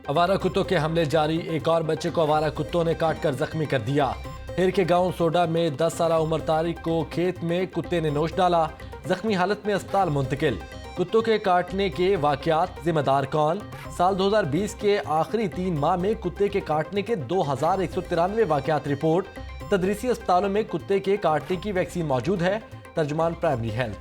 आवारा कुत्तों के हमले जारी, एक और बच्चे को आवारा कुत्तों ने काटकर जख्मी कर दिया। हिर के गांव सोडा में 10 साल उम्र तारिक को खेत में कुत्ते ने नोच डाला, जख्मी हालत में अस्पताल मुंतकिल। कुत्तों के काटने के वाकयात, जिम्मेदार कौन? साल 2020 के आखिरी 3 माह में कुत्ते के काटने के 2193 वाकयात रिपोर्ट। तदरीसी अस्पतालों में कुत्ते के काटने की वैक्सीन मौजूद है। तर्जुमान प्राइमरी हेल्थ।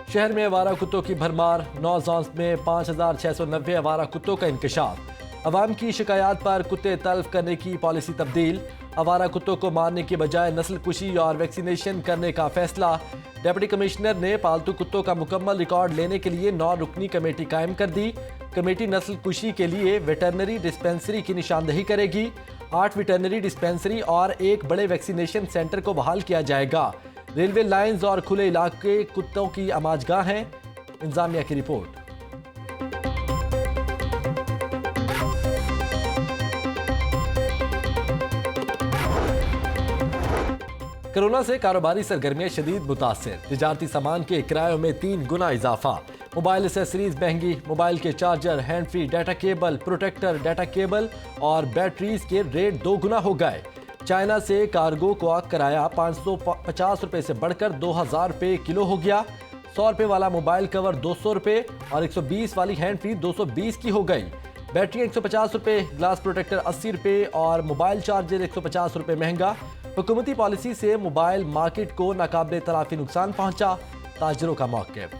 शहर में आवारा कुत्तों की भरमार, 9 जोन्स में 5690 आवारा कुत्तों का इंकशाफ। अवाम की शिकायत पर कुत्ते तल्फ करने की पॉलिसी तब्दील। आवारा कुत्तों को मारने के बजाय नस्ल कुशी और वैक्सीनेशन करने का फैसला। डिप्टी कमिश्नर ने पालतू कुत्तों का मुकम्मल रिकॉर्ड लेने के लिए 9 रुकनी कमेटी कायम कर दी। कमेटी नस्ल कुशी के लिए वेटरनरी डिस्पेंसरी की निशानदही करेगी। 8 वेटरनरी डिस्पेंसरी और 1 बड़े वैक्सीनेशन सेंटर को बहाल किया जाएगा। रेलवे लाइंस और खुले इलाके कुत्तों की आमाजगाह हैं। इंतजामिया की रिपोर्ट। कोरोना से कारोबारी सरगर्मियां शदीद मुतासिर, तिजारती सामान के किरायों में 3 गुना इजाफा। मोबाइल एसेसरीज महंगी, मोबाइल के charger, hand free data cable, protector, data cable और बैटरीज के रेट 2 गुना हो गए। चाइना से कार्गो का किराया 550 रुपये से बढ़कर 2000 रुपये किलो हो गया। 100 रुपये वाला मोबाइल कवर 200 रुपये और 120 वाली हैंड फ्री 220 की हो गई। बैटरी 150 रुपये, ग्लास प्रोटेक्टर 80 रुपये और मोबाइल चार्जर 150 रुपये महंगा। हुकूमती पॉलिसी से मोबाइल मार्केट को नाकाबिले तलाफी नुकसान पहुंचा, ताजरों का मौक़िफ़।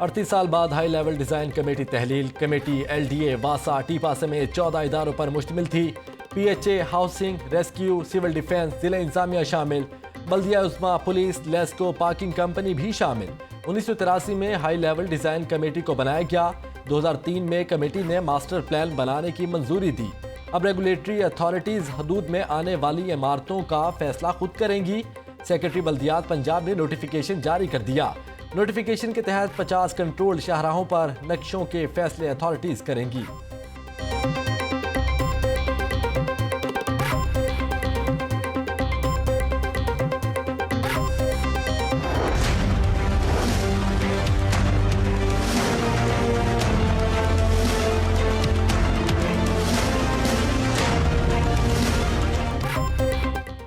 अड़तीस साल बाद हाई लेवल डिज़ाइन कमेटी तहलील। कमेटी LDA, वासा, टीपा समेत 14 इदारों पर मुश्तमिल थी। PHA, housing, rescue, civil defence, जिला इंतजामिया शामिल, बल्दिया उस्मा, पुलिस, लेस्को, पार्किंग कंपनी भी शामिल। 1983 में हाई लेवल डिज़ाइन कमेटी को बनाया गया। 2003 में कमेटी ने मास्टर प्लान बनाने की मंजूरी दी। अब रेगुलेटरी अथॉरिटीज़ हदूद में आने वाली इमारतों का फैसला खुद करेंगी। सेक्रेटरी बल्दियात पंजाब ने नोटिफिकेशन जारी कर दिया। नोटिफिकेशन के तहत 50 कंट्रोल शाहराहों पर नक्शों के फैसले अथॉरिटीज़ करेंगी।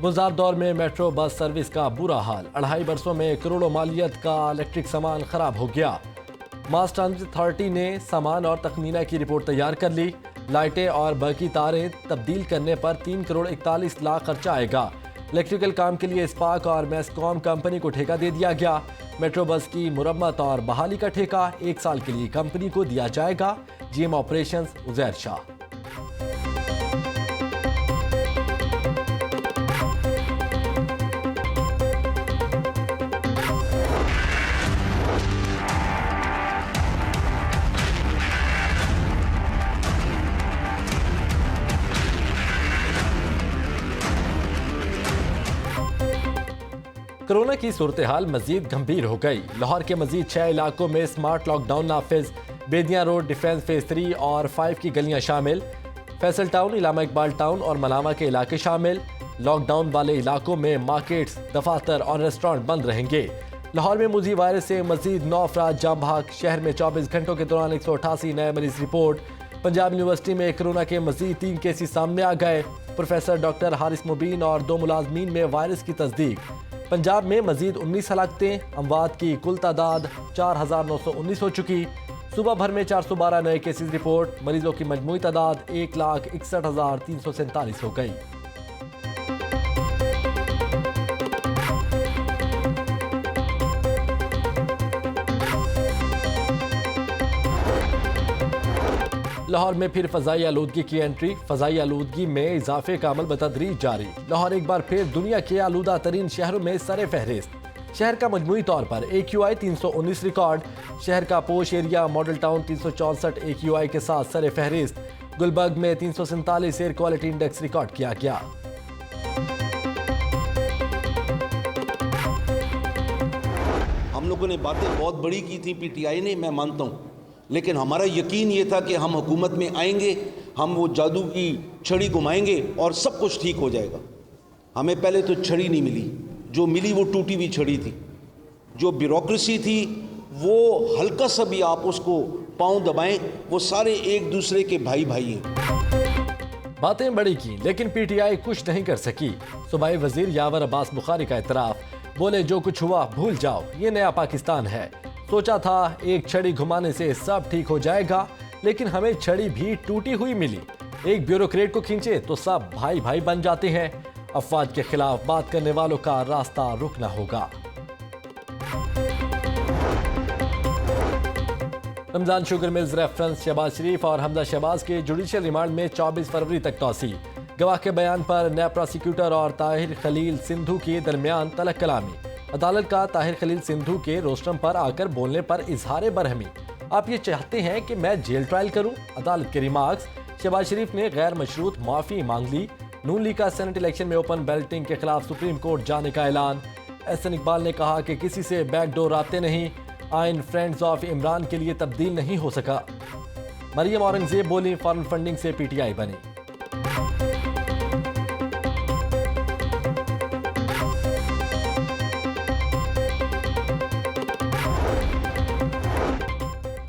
गुज़ार दौर में मेट्रो बस सर्विस का बुरा हाल। 2.5 बरसों में करोड़ों मालियत का इलेक्ट्रिक सामान खराब हो गया। मास ट्रांजिट अथॉरिटी ने सामान और तखमीना की रिपोर्ट तैयार कर ली। लाइटें और बाकी तारें तब्दील करने पर 3 करोड़ 41 लाख खर्चा आएगा। इलेक्ट्रिकल काम के लिए स्पार्क और मैस्कॉम कंपनी को ठेका दे दिया गया। मेट्रो बस की मुरम्मत और बहाली का ठेका 1 साल के लिए कंपनी को दिया जाएगा। GM operations Uzair Shah. Corona की सूरत हाल मजीद गंभीर हो गई। लाहौर के मजीद 6 इलाकों में स्मार्ट लॉकडाउन नाफिज। बेदियां रोड, डिफेंस फेज 3 और 5 की गलियां शामिल। फैसल टाउन, इलामा इकबाल टाउन और मलामा के इलाके शामिल। लॉकडाउन वाले इलाकों में मार्केट्स, दफातर और रेस्टोरेंट बंद रहेंगे। लाहौर में मुजी वायरस से मजीद 9 अफराद जाम भाग। शहर में 24 घंटों के दौरान 188 नए मरीज रिपोर्ट। पंजाब यूनिवर्सिटी में कोरोना के मजीद 3 केसेस सामने आ गए। प्रोफेसर डॉक्टर हारिस मुबीन और 2 मुलाजमीन में वायरस की तस्दीक। पंजाब में मजीद 19 हलाकतें। अमवात की कुल तादाद 4919 हो चुकी। सुबह भर में 412 नए केसेस रिपोर्ट। मरीजों की मजमूई तादाद 1,61,347 हो गई। लाहौर में फिर फ़ज़ाई आलूदगी की एंट्री। फ़ज़ाई आलूदगी में इजाफे का अमल बतदरीज जारी। लाहौर एक बार फिर दुनिया के आलूदा तरीन शहरों में सरे फहरिस्त। शहर का मजमूई तौर पर AQI 319 रिकॉर्ड। शहर का पोश एरिया मॉडल टाउन 364 AQI के साथ सरे फहरिस्त। गुलबर्ग में 347 एयर क्वालिटी इंडेक्स रिकॉर्ड किया गया। हम लोगों ने बातें बहुत बड़ी की थी पीटीआई ने, मैं मानता हूँ, लेकिन हमारा यकीन ये था कि हम हुकूमत में आएंगे, हम वो जादू की छड़ी घुमाएंगे और सब कुछ ठीक हो जाएगा। हमें पहले तो छड़ी नहीं मिली, जो मिली वो टूटी हुई छड़ी थी। जो ब्यूरोक्रेसी थी वो हल्का सा भी आप उसको पांव दबाएं, वो सारे एक दूसरे के भाई भाई हैं। बातें बड़ी की लेकिन पीटीआई कुछ नहीं कर सकी। सूबाई वजीर यावर अब्बास बुखारी का इतराफ, बोले जो कुछ हुआ भूल जाओ, ये नया पाकिस्तान है। सोचा था एक छड़ी घुमाने से सब ठीक हो जाएगा, लेकिन हमें छड़ी भी टूटी हुई मिली। एक ब्यूरोक्रेट को खींचे तो सब भाई भाई बन जाते हैं। अफवाज के खिलाफ बात करने वालों का रास्ता रुकना होगा। Ramzan sugar mills reference Shahbaz Sharif और हमजा शहबाज के जुडिशियल रिमांड में 24 फरवरी तक तौसी। गवाह के बयान पर नैब प्रोसिक्यूटर और ताहिर खलील सिंधु के दरमियान तलक कलामी। अदालत का ताहिर खलील सिंधु के रोस्टरम पर आकर बोलने पर इजहार बरहमी। आप ये चाहते हैं कि मैं जेल ट्रायल करूं? अदालत के रिमार्क्स। शहबाज शरीफ ने गैर मशरूत माफी मांग ली। नून लीग का सेनेट इलेक्शन में ओपन बैलेटिंग के खिलाफ सुप्रीम कोर्ट जाने का ऐलान। एहसन इकबाल ने कहा कि किसी से बैकडोर आते नहीं, आइन फ्रेंड्स ऑफ इमरान के लिए तब्दील नहीं हो सका। मरियम औरंगजेब बोली फॉरेन फंडिंग से पीटीआई बनी।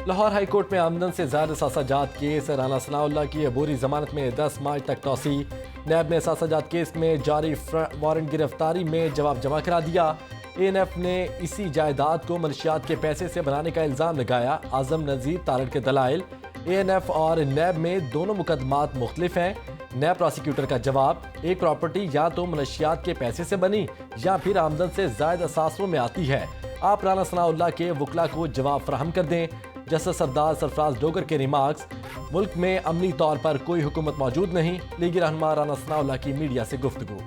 लाहौर हाईकोर्ट में आमदन से ज्यादा सासाजात केस। राना सनाउल्लाह की अबूरी जमानत में 10 मार्च तक तौसी। नैब ने सासाजात केस में जारी वारंट गिरफ्तारी में जवाब जमा करा दिया। एएनएफ ने इसी जायदाद को मनशियात के पैसे से बनाने का इल्जाम लगाया। आजम नजीर तारड़ के दलाइल। एएनएफ और नैब में दोनों मुकदमात मुख्तलिफ हैं। नैब प्रोसिक्यूटर का जवाब, एक प्रॉपर्टी या तो मनशियात के पैसे से बनी या फिर आमदन से ज्यादा असासों में आती है। आप राना सनाउल्लाह के वकला को जवाब फराहम कर दें। जस्टिस सरदार सरफराज डोगर के रिमार्क्स, मुल्क में अमली तौर पर कोई हुकूमत मौजूद नहीं। लीगी रहनुमा राना सनाउल्लाह की मीडिया से गुफ्तगू।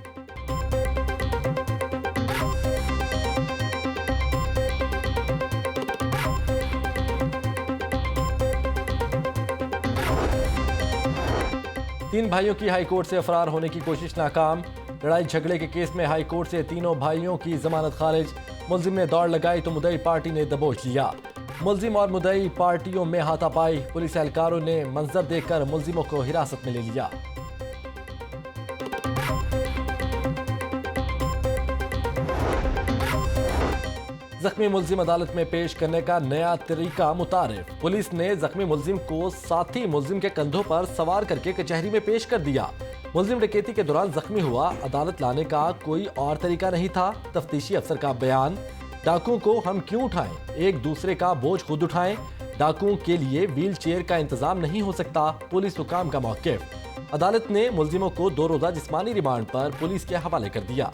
तीन भाइयों की हाईकोर्ट से फरार होने की कोशिश नाकाम। लड़ाई झगड़े के केस में हाईकोर्ट से तीनों भाइयों की जमानत खारिज। मुलजिम ने दौड़ लगाई तो मुद्दई पार्टी ने दबोच लिया। मुलजिम और मुद्दई पार्टियों में हाथापाई। पुलिस एहलकारों ने मंजर देखकर मुलजिमों को हिरासत में ले लिया। जख्मी मुलजिम अदालत में पेश करने का नया तरीका मुतारिफ। पुलिस ने जख्मी मुलजिम को साथी मुलजिम के कंधों पर सवार करके कचहरी में पेश कर दिया। मुलजिम डकैती के दौरान जख्मी हुआ, अदालत लाने का कोई और तरीका नहीं था। तफ्तीशी अफसर का बयान, डाकुओं को हम क्यों उठाएं, एक दूसरे का बोझ खुद उठाएं। डाकुओं के लिए व्हील चेयर का इंतजाम नहीं हो सकता, पुलिस हुकाम का मौक़िफ़। अदालत ने मुलजिमों को 2 रोज़ा जिस्मानी रिमांड पर पुलिस के हवाले कर दिया।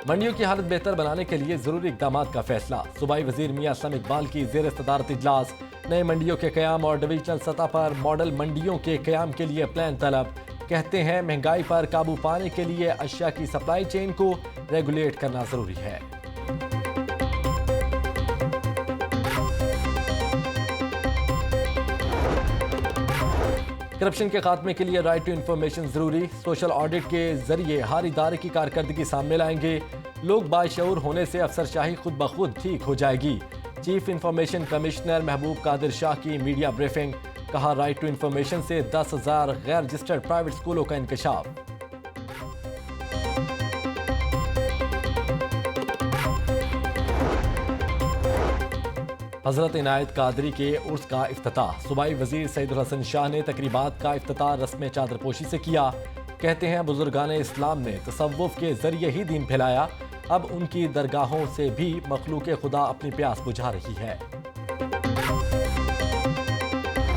मंडियों की हालत बेहतर बनाने के लिए जरूरी इकदाम का फैसला। सूबाई वजीर मियां असलम इकबाल की ज़ेर सदारत इजलास। नए मंडियों के क़याम और डिविजनल सतह पर मॉडल मंडियों के क़याम के लिए प्लान तलब। कहते हैं महंगाई पर काबू पाने के लिए अशिया की सप्लाई चेन को रेगुलेट करना जरूरी है। करप्शन के खात्मे के लिए राइट टू इंफॉर्मेशन जरूरी। सोशल ऑडिट के जरिए हर इदारे की कारकर्दगी सामने लाएंगे। लोग बाशऊर होने से अफसरशाही खुद ब खुद ठीक हो जाएगी। चीफ इंफॉर्मेशन कमिश्नर महबूब कादिर शाह की मीडिया ब्रीफिंग। कहा राइट टू इंफॉर्मेशन से 10,000 गैर रजिस्टर्ड प्राइवेट स्कूलों का इंकशाफ। हजरत इनायत कादरी के उर्स का इफ्तिताह। सूबाई वजीर सईदुल हसन शाह ने तकरीबात का इफ्तिताह रस्म चादरपोशी से किया। कहते हैं बुजुर्गान इस्लाम ने तसव्वुफ के जरिए ही दीन फैलाया। अब उनकी दरगाहों से भी मखलूक खुदा अपनी प्यास बुझा रही है।